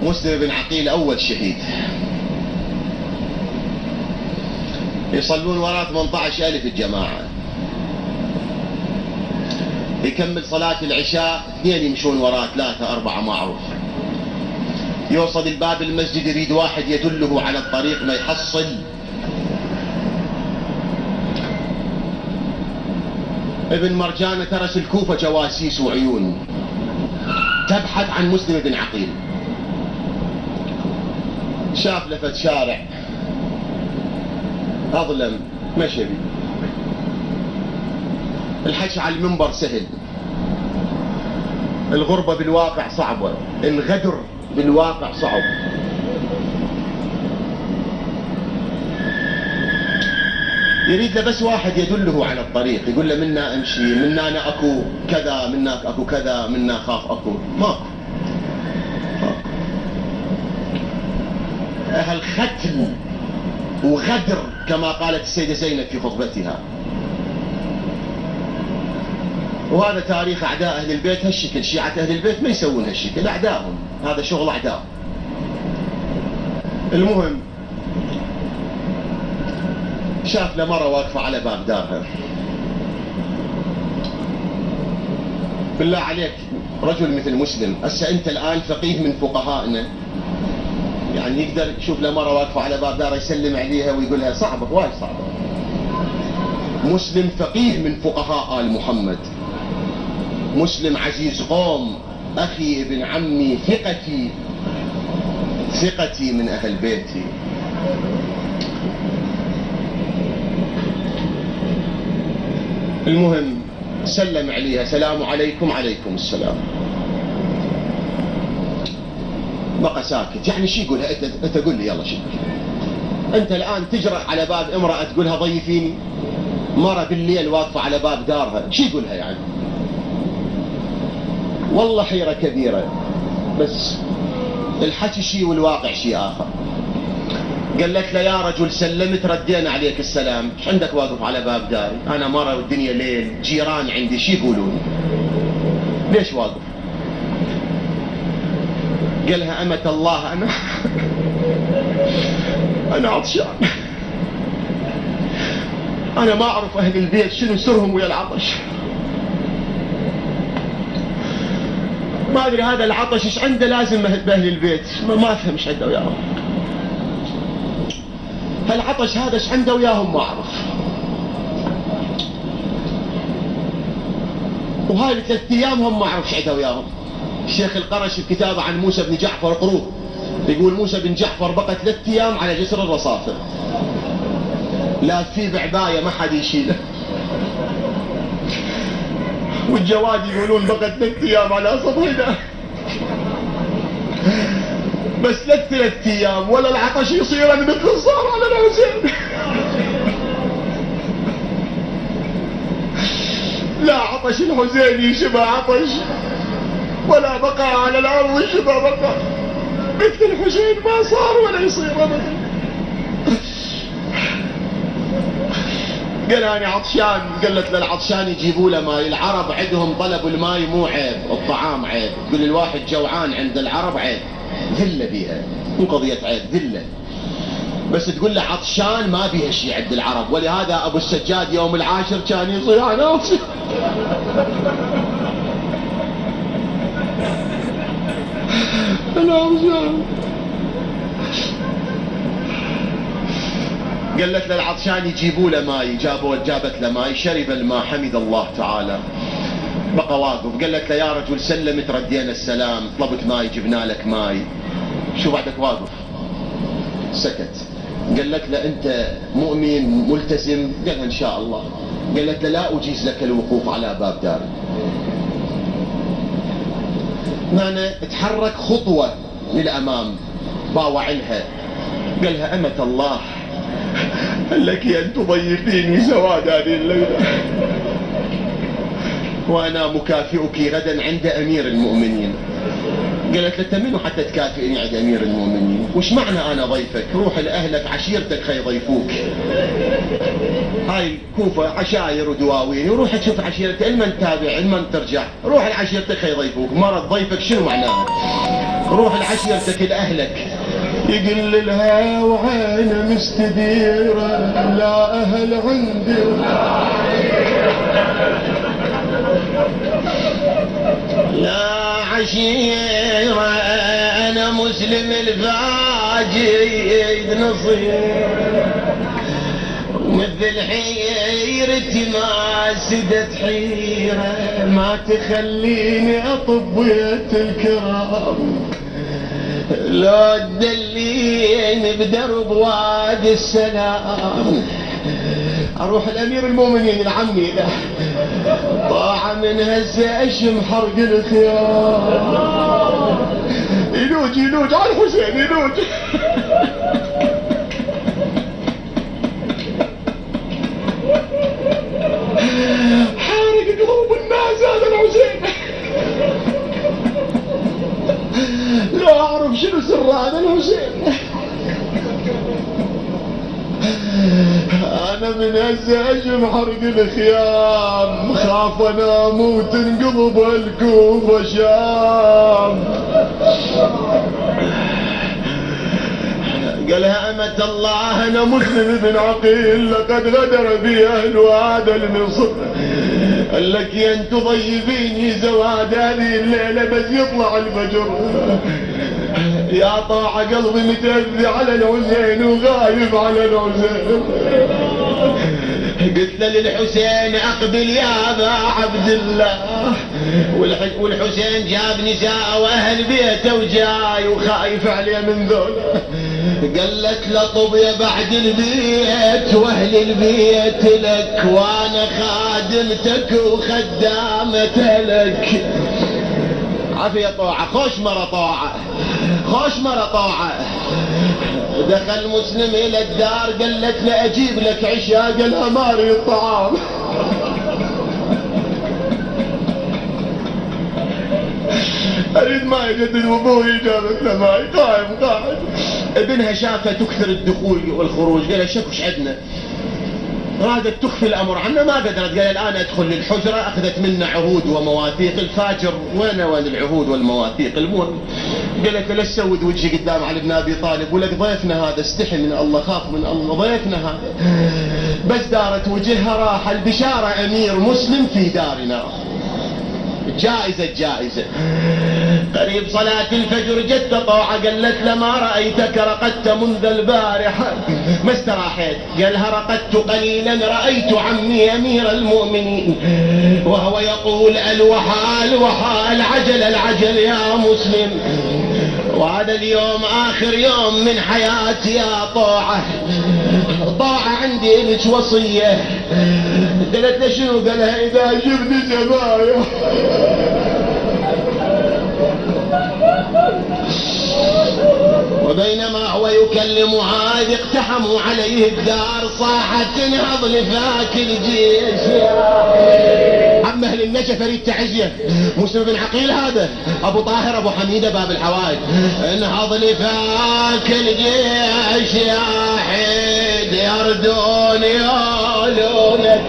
مسلم بن عقيل أول شهيد، يصلون وراه 18,000 الجماعة، يكمل صلاة العشاء 2 يمشون وراه 3 4 معروف، يوصل الباب المسجد يريد واحد يدله على الطريق ما يحصل. ابن مرجانة ترس الكوفة جواسيس وعيون تبحث عن مسلم بن عقيل، شاف لفت شارع أظلم مشى بي، الحكي على المنبر سهل، الغربة بالواقع صعبة، الغدر بالواقع صعب. يريد له بس واحد يدله على الطريق، يقول له منا امشي، منا انا اكو كذا، مناك اكو كذا، منا خاف اكو ماكو. اهل ختل وغدر كما قالت السيدة زينب في خطبتها. وهذا تاريخ اعداء اهل البيت هالشكل، شيعة اهل البيت ما يسوون هالشكل، اعدائهم، هذا شغل اعداء. المهم شاف له مرة واقفة على باب دارها، بالله عليك رجل مثل مسلم، هسه انت الان فقيه من فقهائنا، يعني يقدر يشوف له مرة واقفة على باب دارها يسلم عليها ويقولها؟ صعبة، وايد صعبة. مسلم فقيه من فقهاء آل محمد، مسلم عزيز قوم، اخي ابن عمي، ثقتي ثقتي من اهل بيتي. المهم سلم عليها، سلام عليكم. عليكم السلام. بقى ساكت، يعني شي يقولها؟ انت قول لي يلا شي، انت الان تجرح على باب امرأة تقولها ضيفيني؟ مرة بالليل واقفة على باب دارها، شي يقولها يعني؟ والله حيرة كبيرة، بس الحكي شي والواقع شي اخر. قالت له يا رجل سلمت ردينا عليك السلام، ايش عندك واقف على باب داري؟ انا مرة والدنيا ليل، جيران عندي شي يقولون، ليش واقف؟ قالها أمة الله أنا عطشان، أنا ما أعرف أهل البيت شنو سرهم ويا العطش، ما أدري هذا العطش إيش عنده لازم بأهل البيت، ما أفهم إيش عنده وياهم، هالعطش هذا إيش عنده وياهم ما أعرف. وهاي ال3 أيام هم ما أعرف إيش عنده وياهم. الشيخ القرشي في كتابه عن موسى بن جعفر قروه يقول موسى بن جعفر بقى 3 أيام على جسر الرصافة، لا في بعباية ما حد يشيله، والجواد يقولون بقى 3 أيام على سطحنا، بس 3 أيام ولا العطش يصير مثل صار على الحسين. لا عطش الحسين يشبه عطش، ولا بقى على الارض شبه بقى، مثل الحسين ما صار ولا يصير ابدا. قال انا عطشان، قالت للعطشان يجيبوا له ماي، العرب عندهم طلبوا الماي مو عيب، الطعام عيب، تقول الواحد جوعان عند العرب عيب، ذله بيها، مو قضيه عيب، ذله، بس تقول له عطشان ما بيها شيء عند العرب. ولهذا ابو السجاد يوم العاشر كان يصيح ناصر. قالت للعطشان يجيبوا له ماي، جابت له ماي، شرب الماء حمد الله تعالى، بقى واقف. قالت له يا رجل سلمت ردينا السلام، طلبت ماي جبنا لك ماي، شو بعدك واقف؟ سكت. قالت له انت مؤمن ملتزم؟ قالها ان شاء الله. قالت له لا اجيز لك الوقوف على باب داري. هنا تحرك خطوة للأمام، باوع لها، قالها أمة الله لك أن تضيفيني سواد هذه الليلة، وأنا مكافئك غدا عند أمير المؤمنين. قالت له منو حتى تكافئني عند أمير المؤمنين؟ وش معنى أنا ضيفك؟ روح لأهلك عشيرتك خيضيفوك، هاي الكوفة عشاير ودواوين، وروح تشوف عشيرتك، المن تابع المن ترجع، روح لعشيرتك خيضيفوك. مرض ضيفك شنو معناها؟ روح العشيرتك لأهلك. يقل لها وعينه مستديرة لا أهل عندي لا عشيرة أنا مسلم الفاجر نصير مثل حيرتي ما سدت حيرة ما تخليني أطب بيت الكرام لو تدلين بدرب وادي السلام اروح الامير المؤمنين العمي له طاعة من هسه اشم حرق الخيار يلوج على الحسين يلوج حارق قلوب الناس هذا الحسين لا اعرف شنو سر هذا الحسين انا من هسه اشم حرق الخيام خاف انام وتنقلب الكوفه شام قالها أمة الله أنا مسلم بن عقيل لقد غدر بي أهل هذا المصر قال لك يا انتو ضيبيني زواد هذه الليلة بس يطلع الفجر يا طاعة قلبي متأذي على الحسين وغايب على الحسين قلت له للحسين اقبل يا ابا عبد الله والحسين جاب نساء واهل بيته وجاي وخايف عليه من ذولا قالت له طب يا بعد البيت واهل البيت لك وانا خادمتك وخدامته لك عافية طاعة خوش مرة طاعة خوش مرة طاعة دخل مسلم الى الدار قالت له اجيب لك عشاء قالها ماري الطعام اريد ماي جدد وضوئي جابت له ماي قاعد ابنها شافها تكثر الدخول والخروج قال شكوش عندنا رادت تخفي الامر عنا ما قدرت قال الان ادخل للحجره اخذت منا عهود ومواثيق الفاجر وين العهود والمواثيق المهم قالت له لا تسود وجهي قدام علي بن ابي طالب ولك ضيفنا هذا استحي من الله خاف من الله ضيفنا هذا بس دارت وجهها راح البشاره امير مسلم في دارنا جائزة قريب صلاة الفجر جت طوعة قالت له ما رأيتك رقدت منذ البارحة ما استراحت قالها رقدت قليلا رأيت عمي أمير المؤمنين وهو يقول الوحى العجل يا مسلم وهذا اليوم آخر يوم من حياتي يا طاعة عندي لك وصية قالت له شنو قالها إذا جبني زبايا وبينما هو يكلم هذه اقتحموا عليه الدار صاحت انهض لفاك الجيش عم اهل النجف اريد تعزيه مسلم بن عقيل هذا ابو طاهر ابو حميده باب الحوائج انهض لفاك الجيش يا حيد يردون يولونك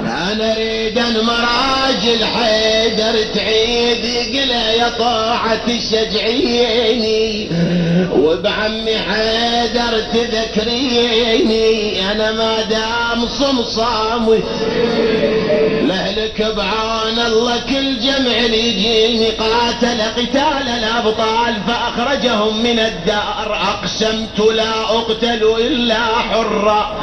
انا اريد المراجل حيدر تعيد قله يا طاعة الشجعيني وبعمي حيدر تذكريني انا ما دام صمصامي لهلك بعون الله كل جمع يجيني قاتل قتال الابطال فاخرجهم من الدار اقسمت لا اقتل الا حرا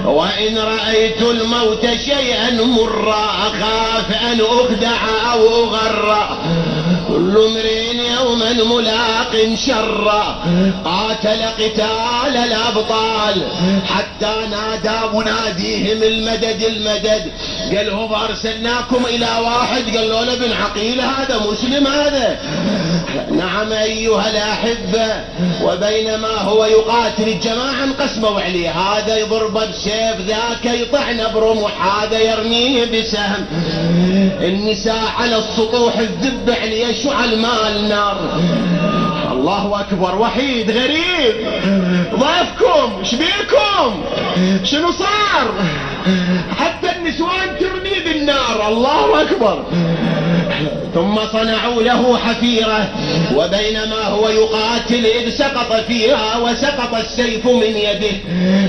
وان رايت الموت شيئا مرا اخاف ان اخدع او اغرى كل امرئ يوما ملاق شرا قاتل قتال الابطال حتى نادى مناديهم المدد قال هم ارسلناكم الى واحد قالوا له بن عقيل هذا مسلم هذا نعم ايها الاحبه وبينما هو يقاتل الجماعه انقسموا عليه هذا يضربه بسيف ذاك يطعنه برمح هذا يرميه بسهم النساء على السطوح الذب عليه شعل مال نار الله اكبر وحيد غريب ضيفكم شبيكم شنو صار حتى النسوان ترمي بالنار الله اكبر ثم صنعوا له حفيرة، وبينما هو يقاتل إذ سقط فيها وسقط السيف من يده،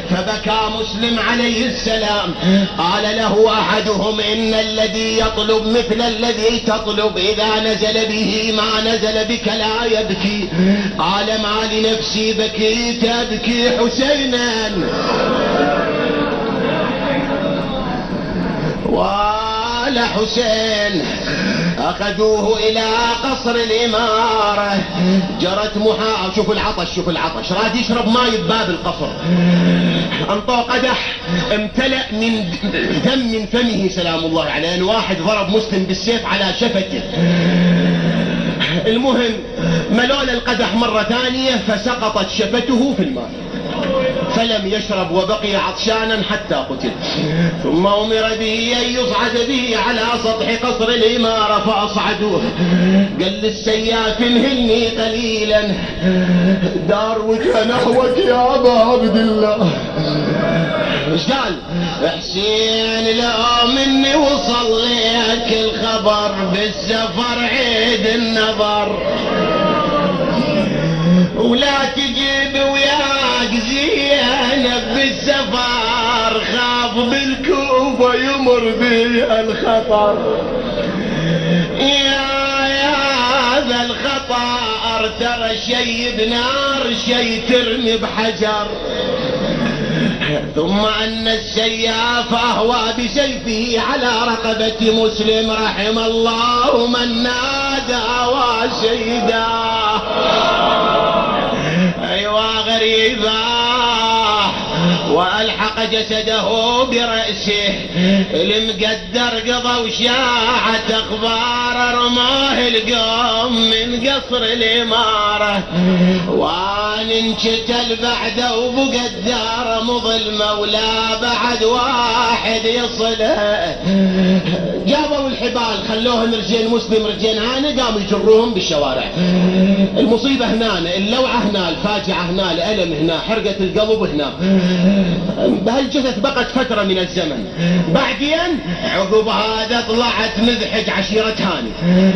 فبكى مسلم عليه السلام. قال له أحدهم: إن الذي يطلب مثل الذي تطلب إذا نزل به ما نزل بك لا يبكي. قال: ما لنفسي بكيت أبكي حسينا. وآل حسين أخذوه إلى قصر الإمارة. جرت شوفوا العطش، شوفوا العطش، راد يشرب ماء بباب القصر. انطوا قدح امتلأ من دم من فمه سلام الله عليه، أن واحد ضرب مسلم بالسيف على شفته. المهم ملول القدح مرة ثانية فسقطت شفته في الماء، فلم يشرب وبقي عطشانا حتى قتل. ثم أمر به أن يصعد به على سطح قصر الإمارة فأصعدوه. قال للسياف: امهلني قليلا. دار وجه نحوك يا أبا عبد الله. ايش قال؟ حسين لو مني وصل لك الخبر بالسفر عيد النظر، ولا تجيب وياك زينب بالسفر، خاف بالكوفة يمر بي الخطر. يا هذا الخطر ترى شي بنار شي ترمي بحجر. ثم أن السياف أهوى بسيفه على رقبة مسلم، رحم الله من نادى وسيدا. أيوا غريبا، وألحق جسده برأسه. المقدر قضى وشاعت أخبار، رماه القوم من قصر الإمارة، وان انشتل بعده وبقى الدار مظلمة ولا بعد واحد يصله. جابوا الحبال خلوهم رجين مسلم رجين هاني، قاموا يجروهم بالشوارع. المصيبة هنا، اللوعة هنا، الفاجعة هنا، الألم هنا، حرقة القلب هنا. بهالجثث بقت فترة من الزمن. بعدين عقب هذا طلعت مذحج عشيرة هاني.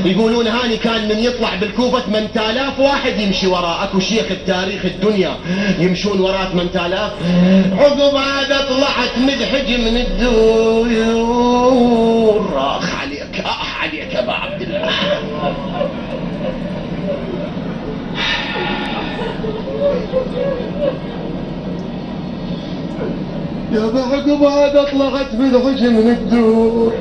يقولون هاني كان من يطلع بالكوفة 8000 واحد يمشي وراء، اكو شيخ بتاريخ الدنيا يمشون وراء 8000. عقب هذا طلعت مذحج من الدور. اخ عليك، اخ عليك يا ابا عبد الله. يا بعقب هذا طلعت مذحج من الدور،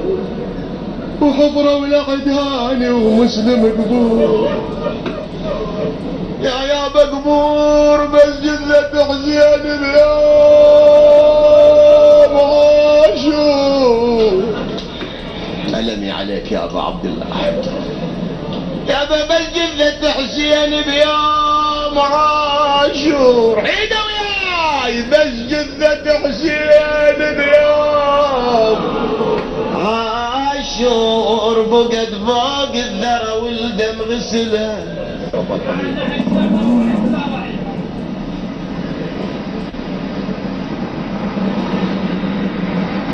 وحفرة ولقد هاني ومسلم قبور. يا بقبور بس جثة حسين بيوم عاشور. ألمي عليك يا أبا عبد الله. يا بس جثة حسين بيوم عاشور. عيدوا وياي بس جثة حسين بيوم عاشور، بقت فوق الذرى والدم غسلها.